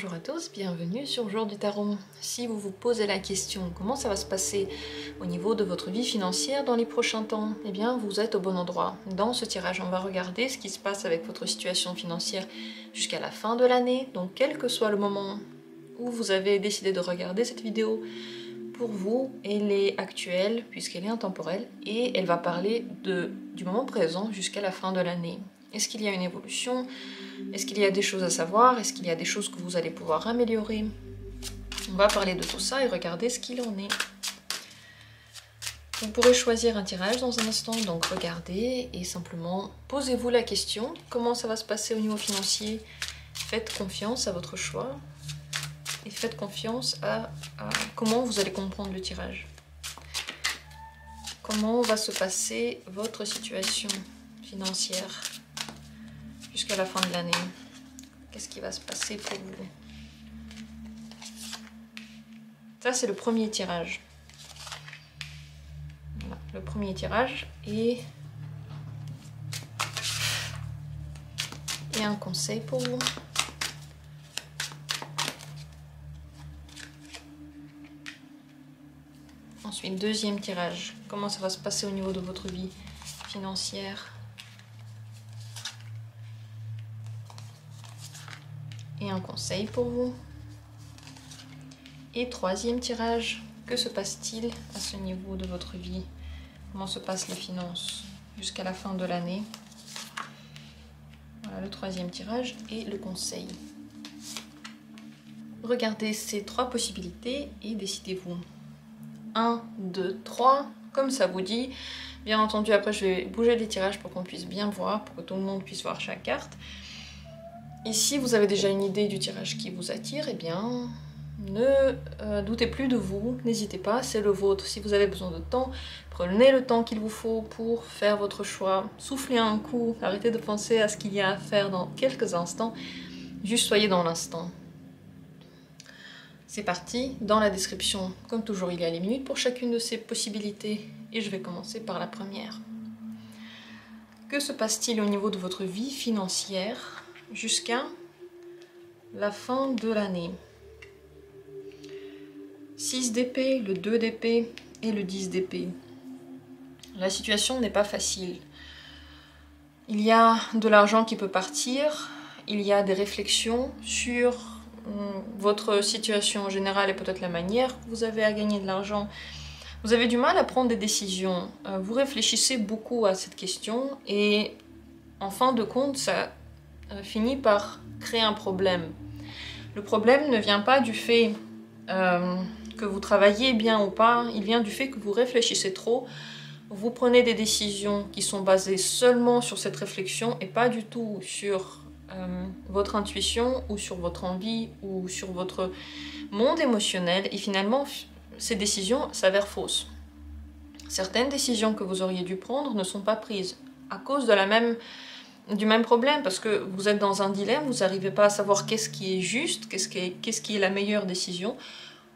Bonjour à tous, bienvenue sur Jour du Tarot. Si vous vous posez la question comment ça va se passer au niveau de votre vie financière dans les prochains temps, eh bien vous êtes au bon endroit. Dans ce tirage, on va regarder ce qui se passe avec votre situation financière jusqu'à la fin de l'année. Donc quel que soit le moment où vous avez décidé de regarder cette vidéo, pour vous, elle est actuelle puisqu'elle est intemporelle et elle va parler du moment présent jusqu'à la fin de l'année. Est-ce qu'il y a une évolution? Est-ce qu'il y a des choses à savoir? Est-ce qu'il y a des choses que vous allez pouvoir améliorer? On va parler de tout ça et regarder ce qu'il en est. Vous pourrez choisir un tirage dans un instant, donc regardez et simplement posez-vous la question. Comment ça va se passer au niveau financier? Faites confiance à votre choix et faites confiance à comment vous allez comprendre le tirage. Comment va se passer votre situation financière jusqu'à la fin de l'année? Qu'est-ce qui va se passer pour vous? Ça, c'est le premier tirage. Voilà, le premier tirage et un conseil pour vous. Ensuite, deuxième tirage. Comment ça va se passer au niveau de votre vie financière? Et un conseil pour vous. Et troisième tirage, que se passe-t-il à ce niveau de votre vie? Comment se passent les finances jusqu'à la fin de l'année? Voilà le troisième tirage et le conseil. Regardez ces trois possibilités et décidez-vous. 1, 2, 3, comme ça vous dit. Bien entendu, après je vais bouger les tirages pour qu'on puisse bien voir, pour que tout le monde puisse voir chaque carte. Et si vous avez déjà une idée du tirage qui vous attire, eh bien, ne doutez plus de vous, n'hésitez pas, c'est le vôtre. Si vous avez besoin de temps, prenez le temps qu'il vous faut pour faire votre choix. Soufflez un coup, arrêtez de penser à ce qu'il y a à faire dans quelques instants, juste soyez dans l'instant. C'est parti, dans la description, comme toujours, il y a les minutes pour chacune de ces possibilités, et je vais commencer par la première. Que se passe-t-il au niveau de votre vie financière jusqu'à la fin de l'année? 6 d'épée, le 2 d'épée et le 10 d'épée. La situation n'est pas facile. Il y a de l'argent qui peut partir, il y a des réflexions sur votre situation en général et peut-être la manière que vous avez à gagner de l'argent. Vous avez du mal à prendre des décisions. Vous réfléchissez beaucoup à cette question et en fin de compte, ça finit par créer un problème. Le problème ne vient pas du fait que vous travaillez bien ou pas, il vient du fait que vous réfléchissez trop, vous prenez des décisions qui sont basées seulement sur cette réflexion et pas du tout sur votre intuition ou sur votre envie ou sur votre monde émotionnel et finalement ces décisions s'avèrent fausses. Certaines décisions que vous auriez dû prendre ne sont pas prises à cause de du même problème, parce que vous êtes dans un dilemme, vous n'arrivez pas à savoir qu'est-ce qui est juste, qu'est-ce qui est la meilleure décision.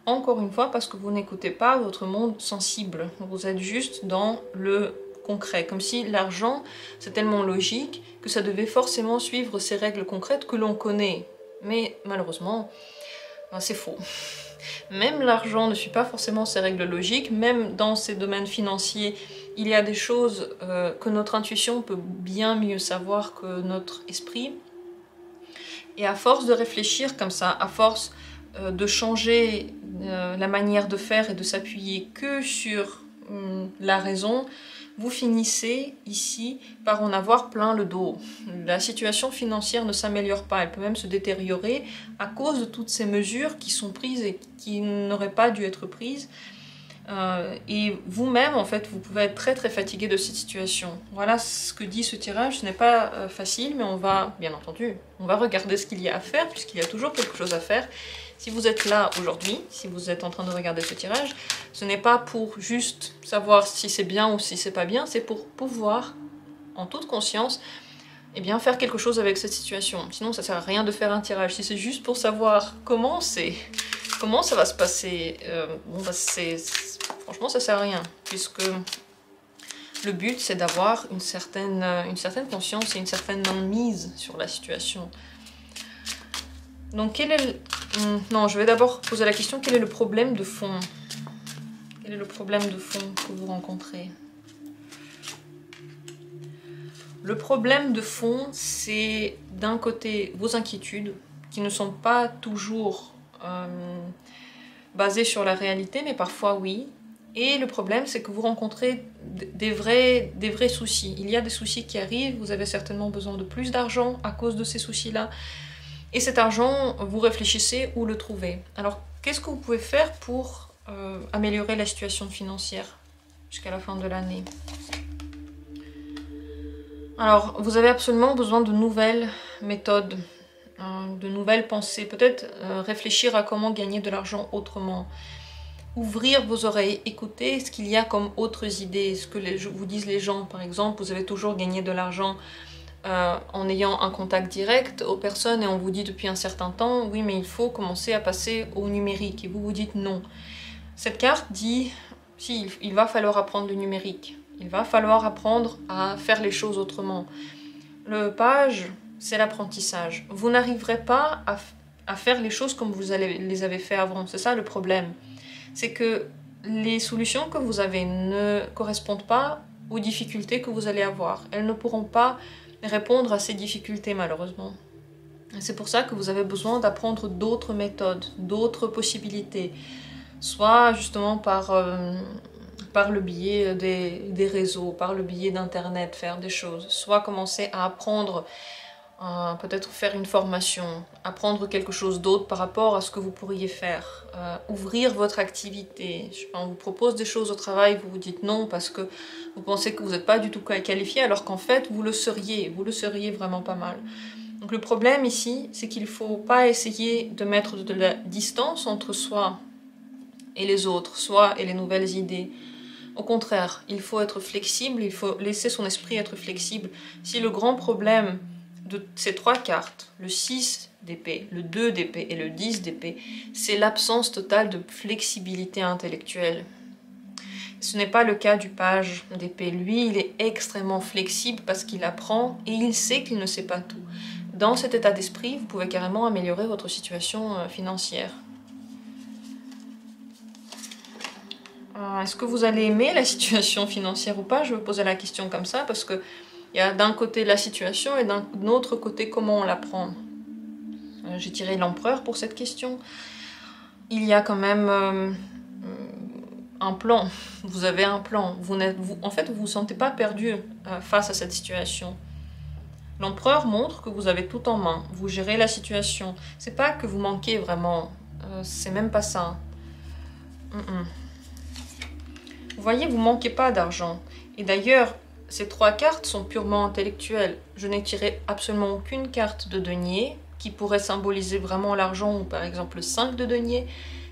Encore une fois, parce que vous n'écoutez pas votre monde sensible. Vous êtes juste dans le concret, comme si l'argent, c'est tellement logique que ça devait forcément suivre ces règles concrètes que l'on connaît. Mais malheureusement, c'est faux. Même l'argent ne suit pas forcément ces règles logiques, même dans ces domaines financiers, il y a des choses que notre intuition peut bien mieux savoir que notre esprit. Et à force de réfléchir comme ça, à force de changer la manière de faire et de s'appuyer que sur la raison, vous finissez ici par en avoir plein le dos. La situation financière ne s'améliore pas, elle peut même se détériorer à cause de toutes ces mesures qui sont prises et qui n'auraient pas dû être prises. Et vous-même, en fait, vous pouvez être très très fatigué de cette situation. Voilà ce que dit ce tirage, ce n'est pas facile, mais on va, bien entendu, on va regarder ce qu'il y a à faire, puisqu'il y a toujours quelque chose à faire. Si vous êtes là aujourd'hui, si vous êtes en train de regarder ce tirage, ce n'est pas pour juste savoir si c'est bien ou si c'est pas bien, c'est pour pouvoir, en toute conscience, eh bien, faire quelque chose avec cette situation. Sinon, ça sert à rien de faire un tirage. Si c'est juste pour savoir comment ça va se passer, bon, bah, franchement, ça sert à rien, puisque le but, c'est d'avoir une certaine conscience et une certaine mise sur la situation. Donc quel est le... Non, je vais d'abord poser la question, quel est le problème de fond? Quel est le problème de fond que vous rencontrez? Le problème de fond, c'est d'un côté vos inquiétudes, qui ne sont pas toujours basées sur la réalité, mais parfois oui. Et le problème, c'est que vous rencontrez des vrais soucis. Il y a des soucis qui arrivent, vous avez certainement besoin de plus d'argent à cause de ces soucis-là. Et cet argent, vous réfléchissez où le trouver. Alors, qu'est-ce que vous pouvez faire pour améliorer la situation financière jusqu'à la fin de l'année? Alors, vous avez absolument besoin de nouvelles méthodes, de nouvelles pensées. Peut-être réfléchir à comment gagner de l'argent autrement. Ouvrir vos oreilles, écouter ce qu'il y a comme autres idées, ce que vous disent les gens. Par exemple, vous avez toujours gagné de l'argent en ayant un contact direct aux personnes et on vous dit depuis un certain temps, oui mais il faut commencer à passer au numérique et vous vous dites non. Cette carte dit, si, il va falloir apprendre le numérique, il va falloir apprendre à faire les choses autrement. Le page, c'est l'apprentissage. Vous n'arriverez pas à faire les choses comme vous les avez fait avant, c'est ça le problème. C'est que les solutions que vous avez ne correspondent pas aux difficultés que vous allez avoir. Elles ne pourront pas répondre à ces difficultés malheureusement. C'est pour ça que vous avez besoin d'apprendre d'autres méthodes, d'autres possibilités. Soit justement par le biais des réseaux, par le biais d'internet, faire des choses. Soit commencer à apprendre, peut-être faire une formation, apprendre quelque chose d'autre par rapport à ce que vous pourriez faire, ouvrir votre activité. Je sais pas, on vous propose des choses au travail, vous vous dites non parce que vous pensez que vous n'êtes pas du tout qualifié, alors qu'en fait vous le seriez vraiment pas mal. Donc le problème ici, c'est qu'il ne faut pas essayer de mettre de la distance entre soi et les autres, soi et les nouvelles idées. Au contraire, il faut être flexible, il faut laisser son esprit être flexible. Si le grand problème de ces trois cartes, le 6 d'épée, le 2 d'épée et le 10 d'épée, c'est l'absence totale de flexibilité intellectuelle. Ce n'est pas le cas du page d'épée. Lui, il est extrêmement flexible parce qu'il apprend et il sait qu'il ne sait pas tout. Dans cet état d'esprit, vous pouvez carrément améliorer votre situation financière. Est-ce que vous allez aimer la situation financière ou pas? Je vais poser la question comme ça parce que il y a d'un côté la situation et d'un autre côté comment on la prend. J'ai tiré l'empereur pour cette question. Il y a quand même un plan. Vous avez un plan. En fait, vous ne vous sentez pas perdu face à cette situation. L'empereur montre que vous avez tout en main. Vous gérez la situation. C'est pas que vous manquez vraiment. C'est même pas ça. Vous voyez, vous manquez pas d'argent. Et d'ailleurs, ces trois cartes sont purement intellectuelles. Je n'ai tiré absolument aucune carte de denier qui pourrait symboliser vraiment l'argent, ou par exemple le 5 de denier,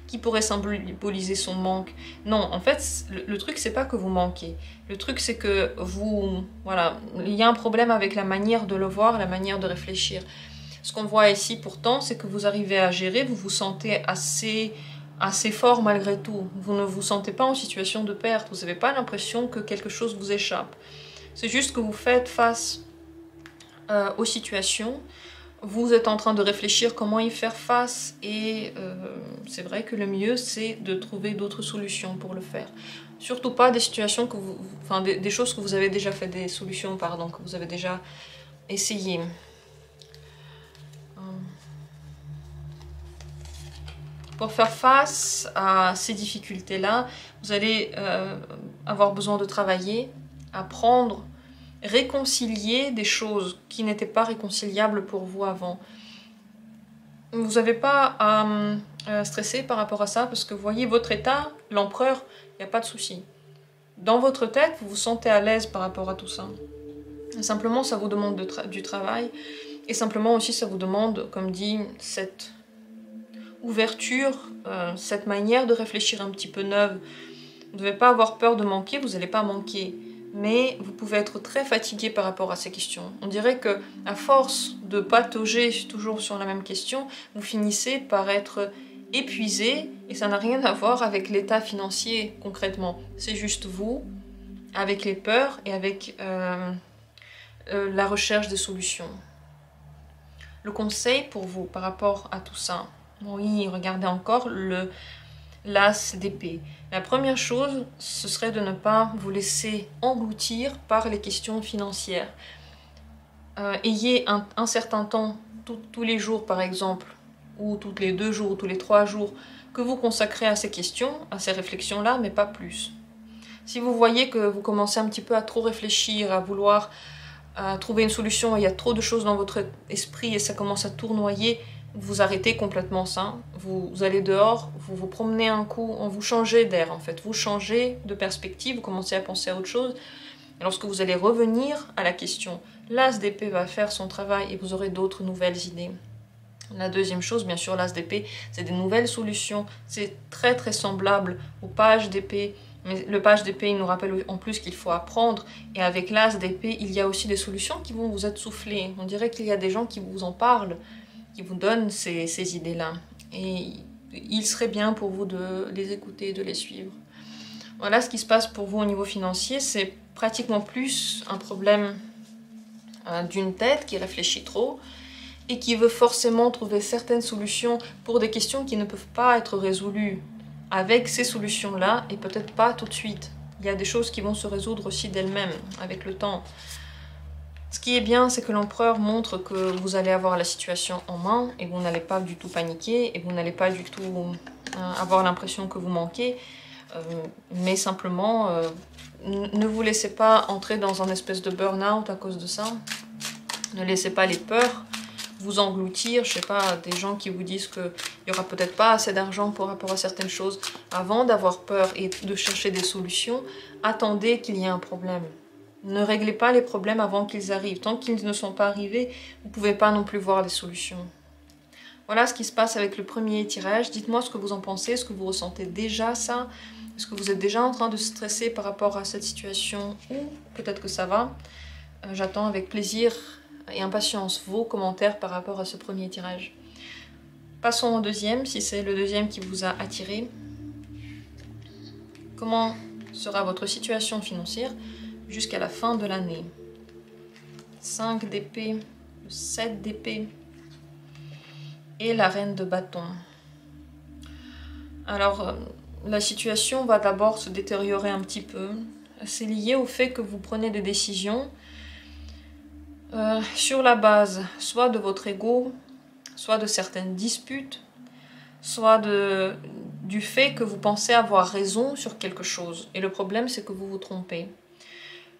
qui pourrait symboliser son manque. Non, en fait, le truc, c'est pas que vous manquez. Le truc, c'est que vous... Voilà, il y a un problème avec la manière de le voir, la manière de réfléchir. Ce qu'on voit ici, pourtant, c'est que vous arrivez à gérer, vous vous sentez assez fort malgré tout. Vous ne vous sentez pas en situation de perte. Vous n'avez pas l'impression que quelque chose vous échappe. C'est juste que vous faites face aux situations. Vous êtes en train de réfléchir comment y faire face. Et c'est vrai que le mieux, c'est de trouver d'autres solutions pour le faire. Surtout pas des situations que vous... Enfin, des choses que vous avez déjà fait, des solutions, pardon, que vous avez déjà essayé. Pour faire face à ces difficultés-là, vous allez avoir besoin de travailler, apprendre, réconcilier des choses qui n'étaient pas réconciliables pour vous avant. Vous n'avez pas à stresser par rapport à ça, parce que vous voyez votre état, l'empereur, il n'y a pas de souci. Dans votre tête, vous vous sentez à l'aise par rapport à tout ça. Et simplement, ça vous demande du travail, et simplement aussi, ça vous demande, comme dit, cette ouverture, cette manière de réfléchir un petit peu neuve. Vous ne devez pas avoir peur de manquer, vous n'allez pas manquer. Mais vous pouvez être très fatigué par rapport à ces questions. On dirait que à force de patauger toujours sur la même question, vous finissez par être épuisé et ça n'a rien à voir avec l'état financier concrètement. C'est juste vous, avec les peurs et avec la recherche des solutions. Le conseil pour vous par rapport à tout ça, oui, regardez encore l'as d'épée. La première chose, ce serait de ne pas vous laisser engloutir par les questions financières. Ayez un certain temps, tous les jours par exemple, ou tous les 2 jours, ou tous les 3 jours, que vous consacrez à ces questions, à ces réflexions-là, mais pas plus. Si vous voyez que vous commencez un petit peu à trop réfléchir, à vouloir trouver une solution, il y a trop de choses dans votre esprit et ça commence à tournoyer, vous arrêtez complètement ça. Vous allez dehors, vous vous promenez un coup, vous changez d'air en fait, vous changez de perspective, vous commencez à penser à autre chose. Et lorsque vous allez revenir à la question, l'as d'épée va faire son travail et vous aurez d'autres nouvelles idées. La deuxième chose, bien sûr, l'as d'épée, c'est des nouvelles solutions. C'est très très semblable au page d'épée. Mais le page d'épée, il nous rappelle en plus qu'il faut apprendre. Et avec l'as d'épée, il y a aussi des solutions qui vont vous être soufflées. On dirait qu'il y a des gens qui vous en parlent, qui vous donnent ces idées-là. Et il serait bien pour vous de les écouter, de les suivre. Voilà ce qui se passe pour vous au niveau financier. C'est pratiquement plus un problème d'une tête qui réfléchit trop et qui veut forcément trouver certaines solutions pour des questions qui ne peuvent pas être résolues avec ces solutions-là et peut-être pas tout de suite. Il y a des choses qui vont se résoudre aussi d'elles-mêmes avec le temps. Ce qui est bien, c'est que l'empereur montre que vous allez avoir la situation en main et vous n'allez pas du tout paniquer et vous n'allez pas du tout avoir l'impression que vous manquez, mais simplement ne vous laissez pas entrer dans un espèce de burn-out à cause de ça. Ne laissez pas les peurs vous engloutir, je sais pas, des gens qui vous disent qu'il n'y aura peut-être pas assez d'argent par rapport à certaines choses. Avant d'avoir peur et de chercher des solutions, attendez qu'il y ait un problème. Ne réglez pas les problèmes avant qu'ils arrivent. Tant qu'ils ne sont pas arrivés, vous ne pouvez pas non plus voir les solutions. Voilà ce qui se passe avec le premier tirage. Dites-moi ce que vous en pensez, est-ce que vous ressentez déjà ça? Est-ce que vous êtes déjà en train de stresser par rapport à cette situation? Ou peut-être que ça va. J'attends avec plaisir et impatience vos commentaires par rapport à ce premier tirage. Passons au deuxième, si c'est le deuxième qui vous a attiré. Comment sera votre situation financière jusqu'à la fin de l'année? 5 d'épée, 7 d'épée et la reine de bâton. Alors, la situation va d'abord se détériorer un petit peu. C'est lié au fait que vous prenez des décisions sur la base soit de votre ego, soit de certaines disputes, soit du fait que vous pensez avoir raison sur quelque chose. Et le problème, c'est que vous vous trompez.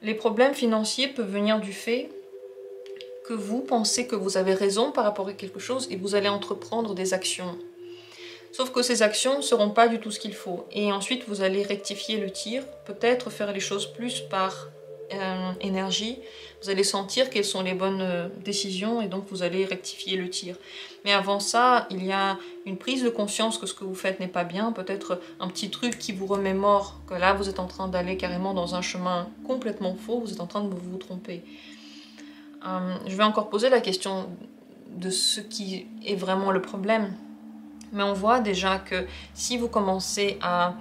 Les problèmes financiers peuvent venir du fait que vous pensez que vous avez raison par rapport à quelque chose et vous allez entreprendre des actions. Sauf que ces actions ne seront pas du tout ce qu'il faut. Et ensuite, vous allez rectifier le tir, peut-être faire les choses plus par énergie. Vous allez sentir quelles sont les bonnes décisions et donc vous allez rectifier le tir. Mais avant ça, il y a une prise de conscience que ce que vous faites n'est pas bien, peut-être un petit truc qui vous remémore que là vous êtes en train d'aller carrément dans un chemin complètement faux, vous êtes en train de vous tromper. Je vais encore poser la question de ce qui est vraiment le problème, mais on voit déjà que si vous commencez à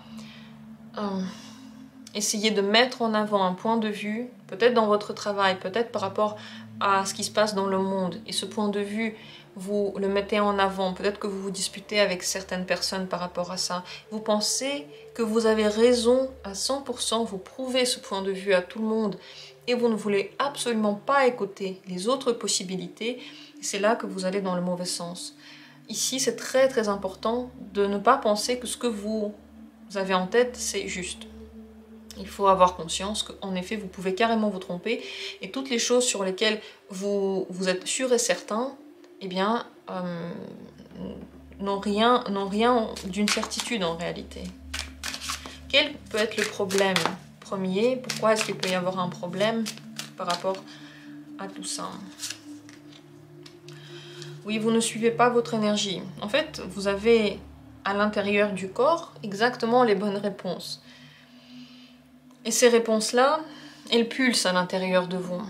essayer de mettre en avant un point de vue, peut-être dans votre travail, peut-être par rapport à ce qui se passe dans le monde, et ce point de vue, vous le mettez en avant, peut-être que vous vous disputez avec certaines personnes par rapport à ça, vous pensez que vous avez raison à 100%, vous prouvez ce point de vue à tout le monde, et vous ne voulez absolument pas écouter les autres possibilités, c'est là que vous allez dans le mauvais sens. Ici, c'est très très important de ne pas penser que ce que vous avez en tête, c'est juste. Il faut avoir conscience qu'en effet, vous pouvez carrément vous tromper et toutes les choses sur lesquelles vous êtes sûr et certain, eh bien, n'ont rien d'une certitude en réalité. Quel peut être le problème premier? Pourquoi est-ce qu'il peut y avoir un problème par rapport à tout ça? Oui, vous ne suivez pas votre énergie. En fait, vous avez à l'intérieur du corps exactement les bonnes réponses. Et ces réponses-là, elles pulsent à l'intérieur de vous.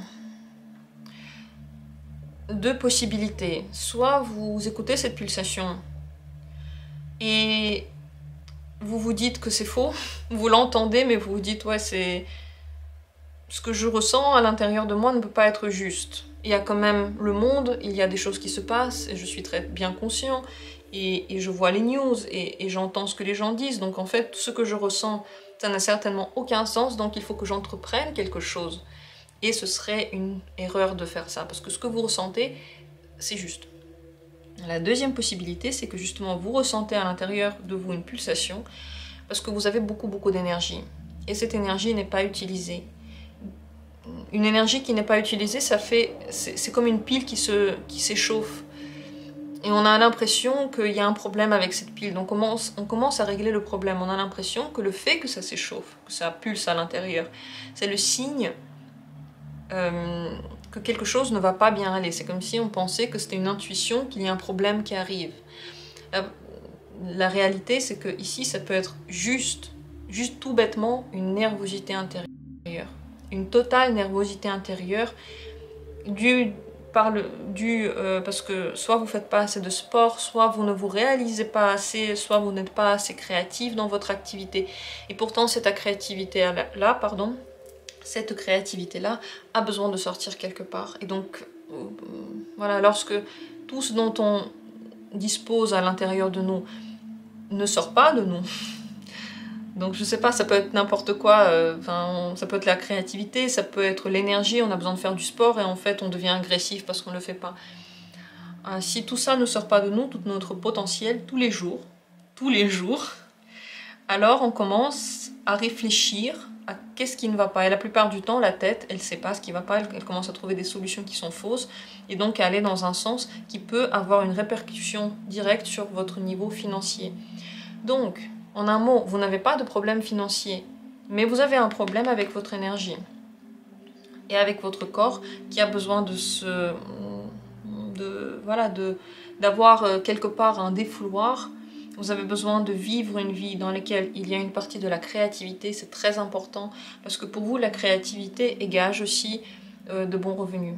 Deux possibilités. Soit vous écoutez cette pulsation et vous vous dites que c'est faux, vous l'entendez mais vous vous dites ouais ce que je ressens à l'intérieur de moi ne peut pas être juste. Il y a quand même le monde, il y a des choses qui se passent, et je suis très bien conscient, et je vois les news, et j'entends ce que les gens disent. Donc en fait, ce que je ressens, ça n'a certainement aucun sens, donc il faut que j'entreprenne quelque chose. Et ce serait une erreur de faire ça, parce que ce que vous ressentez, c'est juste. La deuxième possibilité, c'est que justement vous ressentez à l'intérieur de vous une pulsation, parce que vous avez beaucoup d'énergie. Et cette énergie n'est pas utilisée. Une énergie qui n'est pas utilisée, c'est comme une pile qui s'échauffe. Et on a l'impression qu'il y a un problème avec cette pile. Donc on commence à régler le problème. On a l'impression que le fait que ça s'échauffe, que ça pulse à l'intérieur, c'est le signe que quelque chose ne va pas bien aller. C'est comme si on pensait que c'était une intuition, qu'il y a un problème qui arrive. La réalité, c'est que ici, ça peut être juste tout bêtement une nervosité intérieure. Une totale nervosité intérieure parce que soit vous ne faites pas assez de sport, soit vous ne vous réalisez pas assez, soit vous n'êtes pas assez créatif dans votre activité. Et pourtant, cette créativité-là a besoin de sortir quelque part. Et donc, voilà, lorsque tout ce dont on dispose à l'intérieur de nous ne sort pas de nous, donc je sais pas, ça peut être n'importe quoi, ça peut être la créativité, ça peut être l'énergie, on a besoin de faire du sport et en fait on devient agressif parce qu'on ne le fait pas. Si tout ça ne sort pas de nous, tout notre potentiel, tous les jours, alors on commence à réfléchir à qu'est-ce qui ne va pas. Et la plupart du temps, la tête, elle ne sait pas ce qui ne va pas, elle commence à trouver des solutions qui sont fausses et donc à aller dans un sens qui peut avoir une répercussion directe sur votre niveau financier. Donc, en un mot, vous n'avez pas de problème financier, mais vous avez un problème avec votre énergie et avec votre corps qui a besoin d'avoir quelque part un défouloir. Vous avez besoin de vivre une vie dans laquelle il y a une partie de la créativité, c'est très important, parce que pour vous, la créativité gage aussi de bons revenus.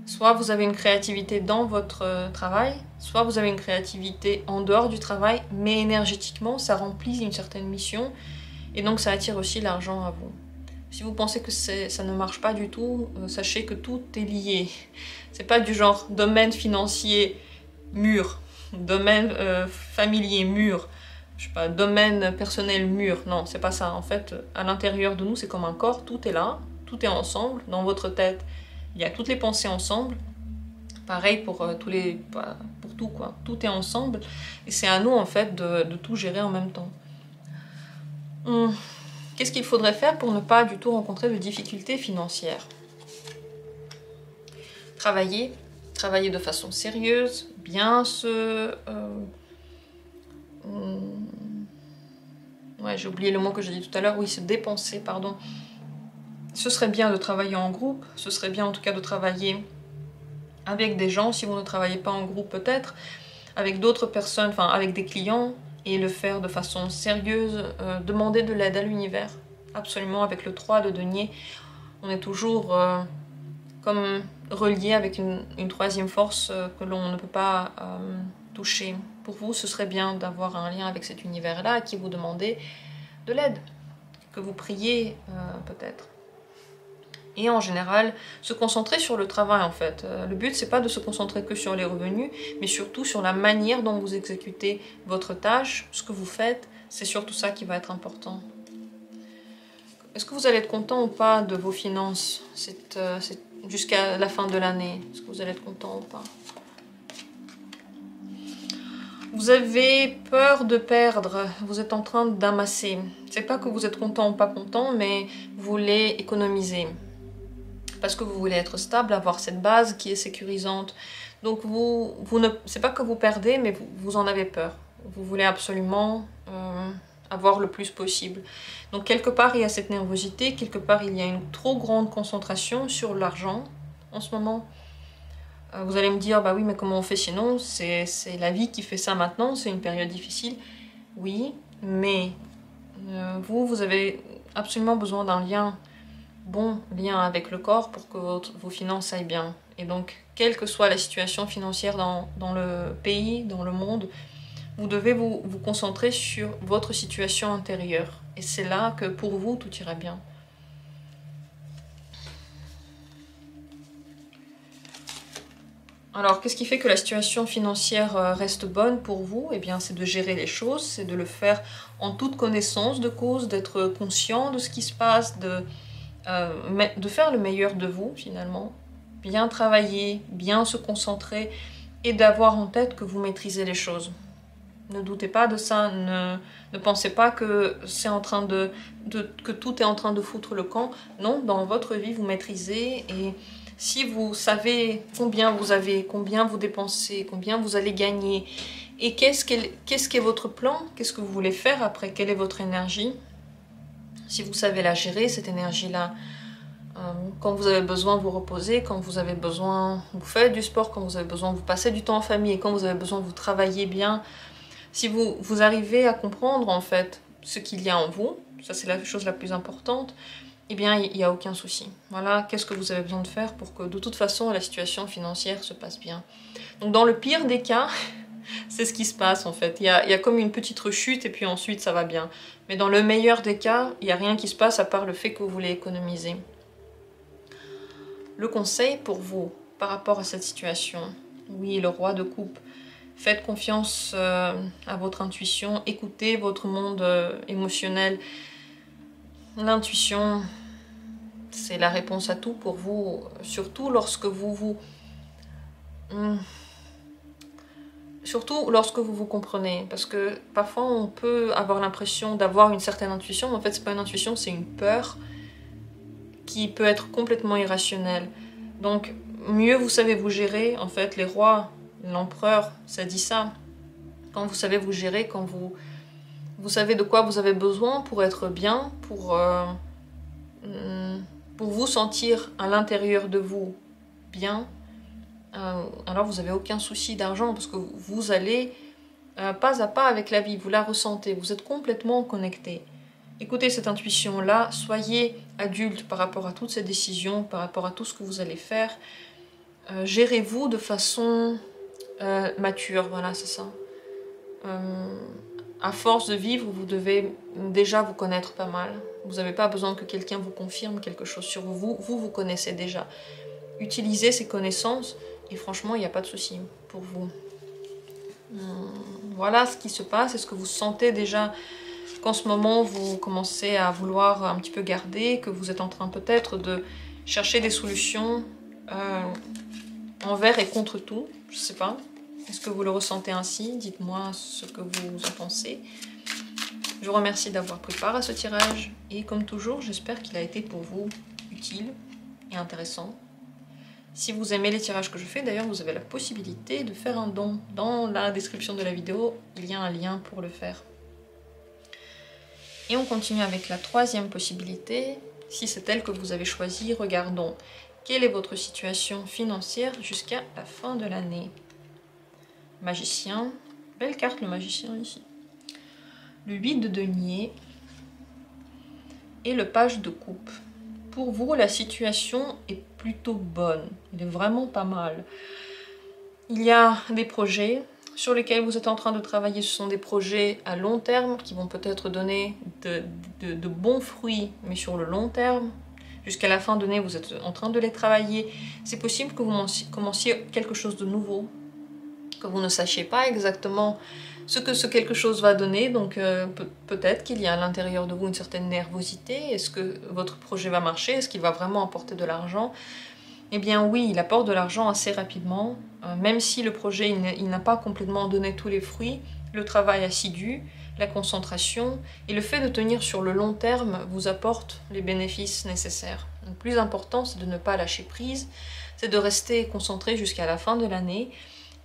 Soit vous avez une créativité dans votre travail, soit vous avez une créativité en dehors du travail, mais énergétiquement, ça remplit une certaine mission, et donc ça attire aussi l'argent à vous. Si vous pensez que ça ne marche pas du tout, sachez que tout est lié. C'est pas du genre domaine financier mûr, domaine familier mûr, je sais pas, domaine personnel mûr. Non, c'est pas ça. En fait, à l'intérieur de nous, c'est comme un corps, tout est là, tout est ensemble. Dans votre tête, il y a toutes les pensées ensemble. Pareil pour tout quoi. Tout est ensemble. Et c'est à nous en fait de tout gérer en même temps. Qu'est-ce qu'il faudrait faire pour ne pas du tout rencontrer de difficultés financières? Travailler de façon sérieuse, bien ouais, j'ai oublié le mot que j'ai dit tout à l'heure, oui, se dépenser, pardon. Ce serait bien de travailler en groupe, ce serait bien en tout cas de travailler avec des gens, si vous ne travaillez pas en groupe peut-être, avec d'autres personnes, enfin avec des clients, et le faire de façon sérieuse, demander de l'aide à l'univers, absolument, avec le 3 de denier, on est toujours comme relié avec une troisième force que l'on ne peut pas toucher. Pour vous, ce serait bien d'avoir un lien avec cet univers-là, à qui vous demandez de l'aide, que vous priez peut-être. Et en général, se concentrer sur le travail en fait. Le but, c'est pas de se concentrer que sur les revenus, mais surtout sur la manière dont vous exécutez votre tâche, ce que vous faites, c'est surtout ça qui va être important. Est-ce que vous allez être content ou pas de vos finances jusqu'à la fin de l'année? Est-ce que vous allez être content ou pas? Vous avez peur de perdre, vous êtes en train d'amasser. C'est pas que vous êtes content ou pas content, mais vous voulez économiser. Parce que vous voulez être stable, avoir cette base qui est sécurisante. Donc c'est pas que vous perdez, mais vous en avez peur. Vous voulez absolument avoir le plus possible. Donc quelque part il y a cette nervosité, quelque part il y a une trop grande concentration sur l'argent en ce moment. Vous allez me dire, bah oui, mais comment on fait sinon? C'est la vie qui fait ça maintenant, c'est une période difficile. Oui, mais vous avez absolument besoin d'un bon lien avec le corps pour que vos finances aillent bien. Et donc, quelle que soit la situation financière dans le pays, dans le monde, vous devez vous concentrer sur votre situation intérieure. Et c'est là que pour vous, tout ira bien. Alors, qu'est-ce qui fait que la situation financière reste bonne pour vous? Eh bien, c'est de gérer les choses, c'est de le faire en toute connaissance de cause, d'être conscient de ce qui se passe, de faire le meilleur de vous, finalement. Bien travailler, bien se concentrer et d'avoir en tête que vous maîtrisez les choses. Ne doutez pas de ça, ne pensez pas que c'est en train que tout est en train de foutre le camp. Non, dans votre vie, vous maîtrisez et si vous savez combien vous avez, combien vous dépensez, combien vous allez gagner et qu'est-ce qu'est votre plan, qu'est-ce que vous voulez faire après, quelle est votre énergie, si vous savez la gérer, cette énergie-là, quand vous avez besoin de vous reposer, quand vous avez besoin, vous faites du sport, quand vous avez besoin, vous passez du temps en famille et quand vous avez besoin, vous travaillez bien. Si vous arrivez à comprendre en fait ce qu'il y a en vous, ça c'est la chose la plus importante, eh bien il n'y a aucun souci. Voilà, qu'est-ce que vous avez besoin de faire pour que de toute façon la situation financière se passe bien. Donc dans le pire des cas, c'est ce qui se passe en fait. Il y a comme une petite rechute et puis ensuite ça va bien. Mais dans le meilleur des cas, il n'y a rien qui se passe à part le fait que vous voulez économiser. Le conseil pour vous par rapport à cette situation, oui, le roi de coupe, faites confiance à votre intuition, écoutez votre monde émotionnel. L'intuition, c'est la réponse à tout pour vous, surtout lorsque vous vous comprenez. Parce que parfois on peut avoir l'impression d'avoir une certaine intuition, mais en fait c'est pas une intuition, c'est une peur qui peut être complètement irrationnelle. Donc mieux vous savez vous gérer, en fait les rois, l'empereur, ça dit ça. Quand vous savez vous gérer, quand vous savez de quoi vous avez besoin pour être bien, pour vous sentir à l'intérieur de vous bien, alors vous n'avez aucun souci d'argent parce que vous allez pas à pas avec la vie, vous la ressentez, vous êtes complètement connecté. Écoutez cette intuition-là, soyez adulte par rapport à toutes ces décisions, par rapport à tout ce que vous allez faire. Gérez-vous de façon mature, voilà, c'est ça. À force de vivre, vous devez déjà vous connaître pas mal. Vous n'avez pas besoin que quelqu'un vous confirme quelque chose sur vous. Vous connaissez déjà. Utilisez ces connaissances et franchement, il n'y a pas de souci pour vous. Voilà ce qui se passe. Est-ce que vous sentez déjà qu'en ce moment, vous commencez à vouloir un petit peu garder, que vous êtes en train peut-être de chercher des solutions envers et contre tout? Je ne sais pas. Est-ce que vous le ressentez ainsi? Dites-moi ce que vous en pensez. Je vous remercie d'avoir pris part à ce tirage. Et comme toujours, j'espère qu'il a été pour vous utile et intéressant. Si vous aimez les tirages que je fais, d'ailleurs, vous avez la possibilité de faire un don. Dans la description de la vidéo, il y a un lien pour le faire. Et on continue avec la troisième possibilité. Si c'est elle que vous avez choisie, regardons. Quelle est votre situation financière jusqu'à la fin de l'année? Magicien. Belle carte le magicien ici. Le 8 de denier. Et le page de coupe. Pour vous, la situation est plutôt bonne. Elle est vraiment pas mal. Il y a des projets sur lesquels vous êtes en train de travailler. Ce sont des projets à long terme qui vont peut-être donner de bons fruits, mais sur le long terme. Jusqu'à la fin de l'année, vous êtes en train de les travailler. C'est possible que vous commenciez quelque chose de nouveau, que vous ne sachiez pas exactement ce que ce quelque chose va donner. Donc peut-être qu'il y a à l'intérieur de vous une certaine nervosité. Est-ce que votre projet va marcher? Est-ce qu'il va vraiment apporter de l'argent? Eh bien oui, il apporte de l'argent assez rapidement. Même si le projet il n'a pas complètement donné tous les fruits, le travail assidu, la concentration et le fait de tenir sur le long terme vous apporte les bénéfices nécessaires. Le plus important, c'est de ne pas lâcher prise, c'est de rester concentré jusqu'à la fin de l'année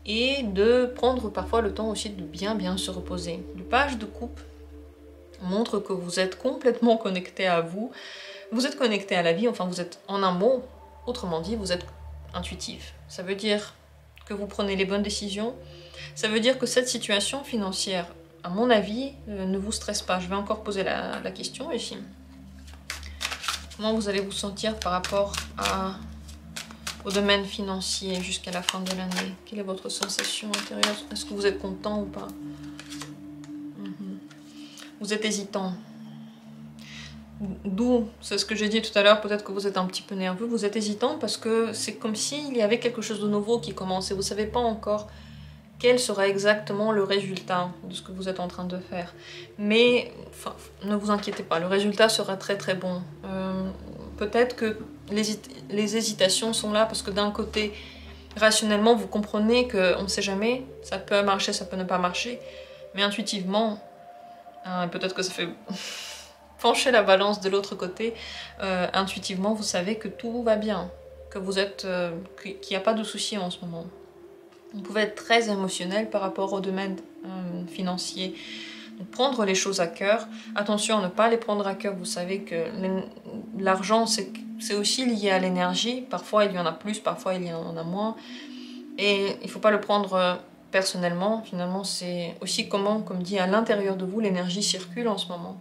et de prendre parfois le temps aussi de bien se reposer. Le page de coupe montre que vous êtes complètement connecté à vous, vous êtes connecté à la vie, enfin vous êtes en un mot, autrement dit, vous êtes intuitif. Ça veut dire que vous prenez les bonnes décisions, ça veut dire que cette situation financière, à mon avis, ne vous stresse pas. Je vais encore poser la question ici. Comment vous allez vous sentir par rapport au domaine financier jusqu'à la fin de l'année? Quelle est votre sensation intérieure? Est-ce que vous êtes content ou pas? Vous êtes hésitant. D'où, c'est ce que j'ai dit tout à l'heure, peut-être que vous êtes un petit peu nerveux, vous êtes hésitant parce que c'est comme s'il y avait quelque chose de nouveau qui commence et vous ne savez pas encore quel sera exactement le résultat de ce que vous êtes en train de faire. Mais enfin, ne vous inquiétez pas, le résultat sera très très bon. Peut-être que les hésitations sont là parce que d'un côté, rationnellement, vous comprenez qu'on ne sait jamais, ça peut marcher, ça peut ne pas marcher, mais intuitivement, peut-être que ça fait pencher la balance de l'autre côté, intuitivement, vous savez que tout va bien, que vous êtes, qu'il n'y a pas de souci en ce moment. Vous pouvez être très émotionnel par rapport au domaine financier. Donc, prendre les choses à cœur. Attention à ne pas les prendre à cœur. Vous savez que l'argent, c'est aussi lié à l'énergie. Parfois, il y en a plus, parfois, il y en a moins. Et il ne faut pas le prendre personnellement. Finalement, c'est aussi comment, comme dit, à l'intérieur de vous, l'énergie circule en ce moment.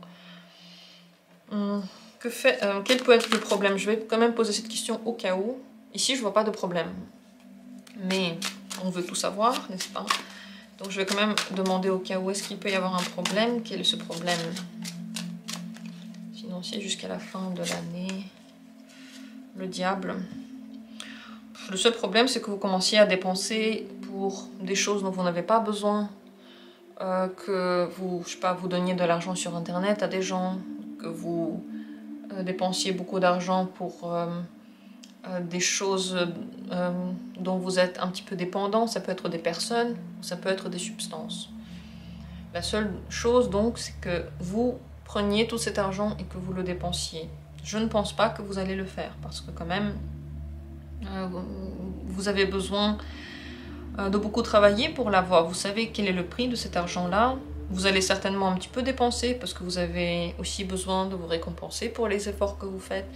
Quel peut être le problème? Je vais quand même poser cette question au cas où. Ici, je ne vois pas de problème. Mais on veut tout savoir, n'est-ce pas? Donc je vais quand même demander au cas où est-ce qu'il peut y avoir un problème. Quel est ce problème financier jusqu'à la fin de l'année? Le diable. Le seul problème, c'est que vous commenciez à dépenser pour des choses dont vous n'avez pas besoin. Que vous, je sais pas, vous donniez de l'argent sur Internet à des gens. Que vous dépensiez beaucoup d'argent pour... des choses dont vous êtes un petit peu dépendant, ça peut être des personnes, ça peut être des substances. La seule chose donc, c'est que vous preniez tout cet argent et que vous le dépensiez. Je ne pense pas que vous allez le faire, parce que quand même, vous avez besoin de beaucoup travailler pour l'avoir. Vous savez quel est le prix de cet argent-là. Vous allez certainement un petit peu dépenser, parce que vous avez aussi besoin de vous récompenser pour les efforts que vous faites.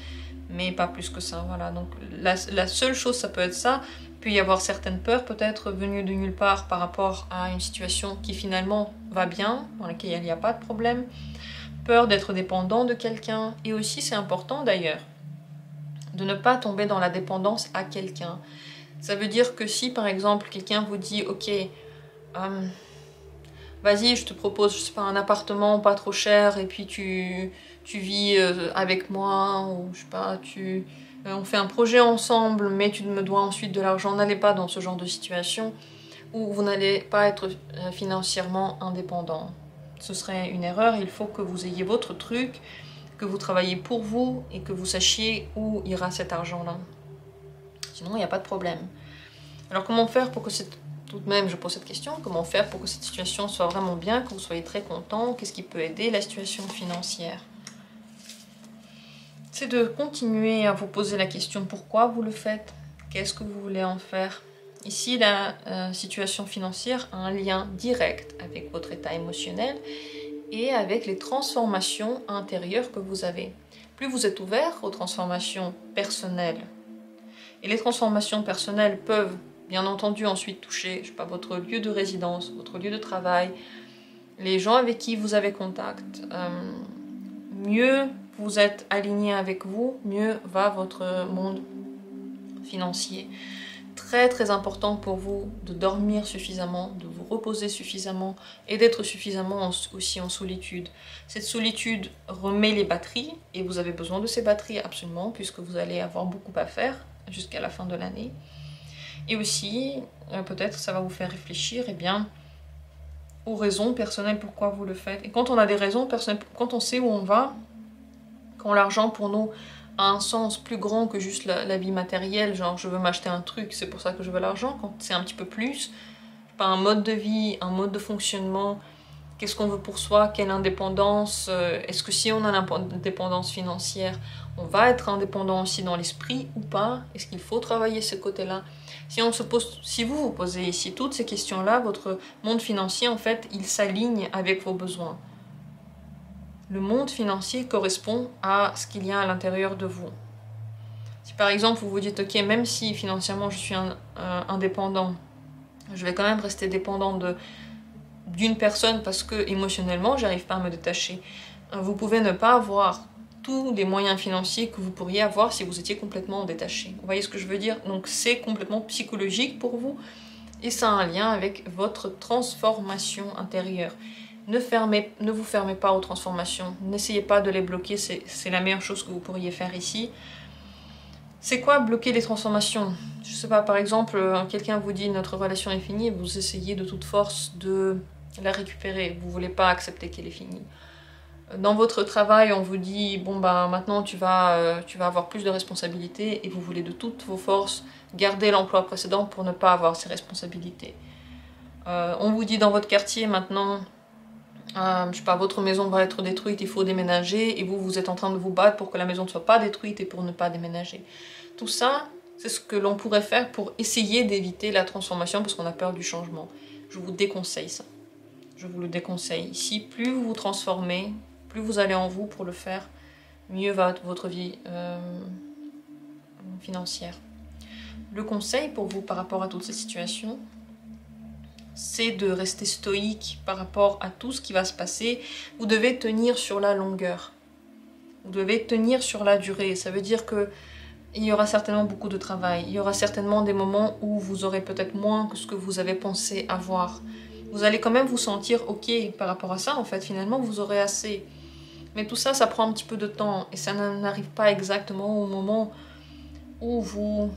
Mais pas plus que ça, voilà. Donc la seule chose, ça peut être ça. Il peut y avoir certaines peurs, peut-être venues de nulle part par rapport à une situation qui finalement va bien, dans laquelle il n'y a pas de problème. Peur d'être dépendant de quelqu'un. Et aussi, c'est important d'ailleurs, de ne pas tomber dans la dépendance à quelqu'un. Ça veut dire que si, par exemple, quelqu'un vous dit « Ok, vas-y, je te propose, je sais pas, un appartement pas trop cher et puis tu vis avec moi, ou je sais pas, on fait un projet ensemble, mais tu me dois ensuite de l'argent. » N'allez pas dans ce genre de situation où vous n'allez pas être financièrement indépendant. Ce serait une erreur. Il faut que vous ayez votre truc, que vous travaillez pour vous et que vous sachiez où ira cet argent-là. Sinon, il n'y a pas de problème. Alors, comment faire pour que tout de même, je pose cette question, comment faire pour que cette situation soit vraiment bien, que vous soyez très content? Qu'est-ce qui peut aider la situation financière? C'est de continuer à vous poser la question pourquoi vous le faites, qu'est-ce que vous voulez en faire. Ici, la situation financière a un lien direct avec votre état émotionnel et avec les transformations intérieures que vous avez. Plus vous êtes ouvert aux transformations personnelles, et les transformations personnelles peuvent bien entendu ensuite toucher, je sais pas, votre lieu de résidence, votre lieu de travail, les gens avec qui vous avez contact. Mieux vous êtes aligné avec vous, mieux va votre monde financier. Très très important pour vous de dormir suffisamment, de vous reposer suffisamment et d'être suffisamment aussi en solitude. Cette solitude remet les batteries et vous avez besoin de ces batteries absolument puisque vous allez avoir beaucoup à faire jusqu'à la fin de l'année. Et aussi, peut-être ça va vous faire réfléchir aux raisons personnelles pourquoi vous le faites. Et quand on a des raisons personnelles, quand on sait où on va, quand l'argent pour nous a un sens plus grand que juste la vie matérielle, genre je veux m'acheter un truc, c'est pour ça que je veux l'argent, quand c'est un petit peu plus, pas un mode de vie, un mode de fonctionnement, qu'est-ce qu'on veut pour soi, quelle indépendance, est-ce que si on a l'indépendance financière, on va être indépendant aussi dans l'esprit ou pas? Est-ce qu'il faut travailler ce côté-là? Si vous vous posez ici toutes ces questions-là, votre monde financier, en fait, il s'aligne avec vos besoins. Le monde financier correspond à ce qu'il y a à l'intérieur de vous. Si par exemple, vous vous dites, ok, même si financièrement je suis indépendant, je vais quand même rester dépendant d'une personne parce que émotionnellement, j'arrive pas à me détacher. Vous pouvez ne pas avoir tous les moyens financiers que vous pourriez avoir si vous étiez complètement détaché. Vous voyez ce que je veux dire? Donc c'est complètement psychologique pour vous et ça a un lien avec votre transformation intérieure. Ne vous fermez pas aux transformations. N'essayez pas de les bloquer, c'est la meilleure chose que vous pourriez faire ici. C'est quoi bloquer les transformations? Je sais pas, par exemple, quelqu'un vous dit notre relation est finie et vous essayez de toute force de la récupérer. Vous voulez pas accepter qu'elle est finie. Dans votre travail, on vous dit bon bah maintenant tu vas avoir plus de responsabilités et vous voulez de toutes vos forces garder l'emploi précédent pour ne pas avoir ces responsabilités. On vous dit dans votre quartier maintenant, je sais pas, votre maison va être détruite, il faut déménager et vous êtes en train de vous battre pour que la maison ne soit pas détruite et pour ne pas déménager. Tout ça, c'est ce que l'on pourrait faire pour essayer d'éviter la transformation parce qu'on a peur du changement. Je vous déconseille ça. Je vous le déconseille. Ici, plus vous vous transformez, plus vous allez en vous pour le faire, mieux va votre vie financière. Le conseil pour vous par rapport à toutes ces situations, c'est de rester stoïque par rapport à tout ce qui va se passer. Vous devez tenir sur la longueur. Vous devez tenir sur la durée. Ça veut dire que il y aura certainement beaucoup de travail. Il y aura certainement des moments où vous aurez peut-être moins que ce que vous avez pensé avoir. Vous allez quand même vous sentir ok par rapport à ça. En fait, finalement, vous aurez assez. Mais tout ça, ça prend un petit peu de temps. Et ça n'arrive pas exactement au moment où vous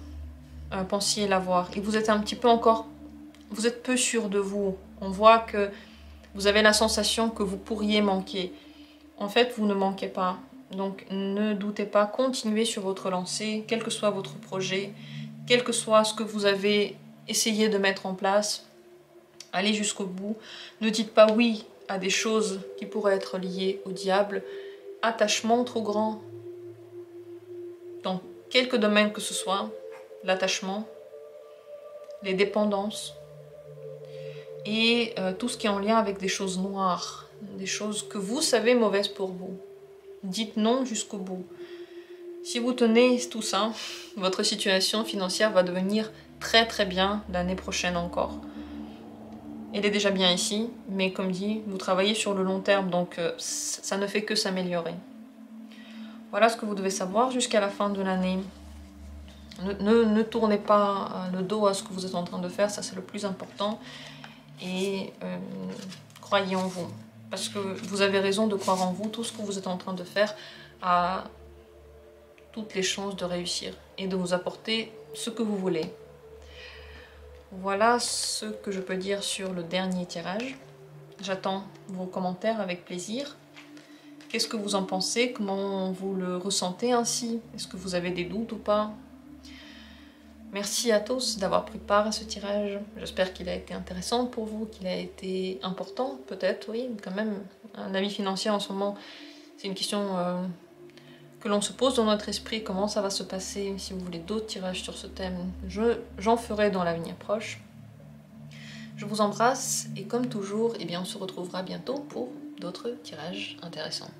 pensiez l'avoir. Et vous êtes un petit peu encore... Vous êtes peu sûr de vous. On voit que vous avez la sensation que vous pourriez manquer. En fait, vous ne manquez pas. Donc, ne doutez pas. Continuez sur votre lancée, quel que soit votre projet, quel que soit ce que vous avez essayé de mettre en place. Allez jusqu'au bout. Ne dites pas oui à des choses qui pourraient être liées au diable. Attachement trop grand. Dans quelques domaines que ce soit, l'attachement, les dépendances, et tout ce qui est en lien avec des choses noires, des choses que vous savez mauvaises pour vous. Dites non jusqu'au bout. Si vous tenez tout ça, votre situation financière va devenir très très bien l'année prochaine encore. Elle est déjà bien ici, mais comme dit, vous travaillez sur le long terme, donc ça ne fait que s'améliorer. Voilà ce que vous devez savoir jusqu'à la fin de l'année. Ne tournez pas le dos à ce que vous êtes en train de faire, ça c'est le plus important. Et croyez en vous, parce que vous avez raison de croire en vous. Tout ce que vous êtes en train de faire a toutes les chances de réussir et de vous apporter ce que vous voulez. Voilà ce que je peux dire sur le dernier tirage. J'attends vos commentaires avec plaisir. Qu'est-ce que vous en pensez? Comment vous le ressentez ainsi? Est-ce que vous avez des doutes ou pas? Merci à tous d'avoir pris part à ce tirage. J'espère qu'il a été intéressant pour vous, qu'il a été important, peut-être, oui, quand même. Un avis financier en ce moment, c'est une question que l'on se pose dans notre esprit. Comment ça va se passer? Si vous voulez d'autres tirages sur ce thème, j'en ferai dans l'avenir proche. Je vous embrasse et comme toujours, eh bien, on se retrouvera bientôt pour d'autres tirages intéressants.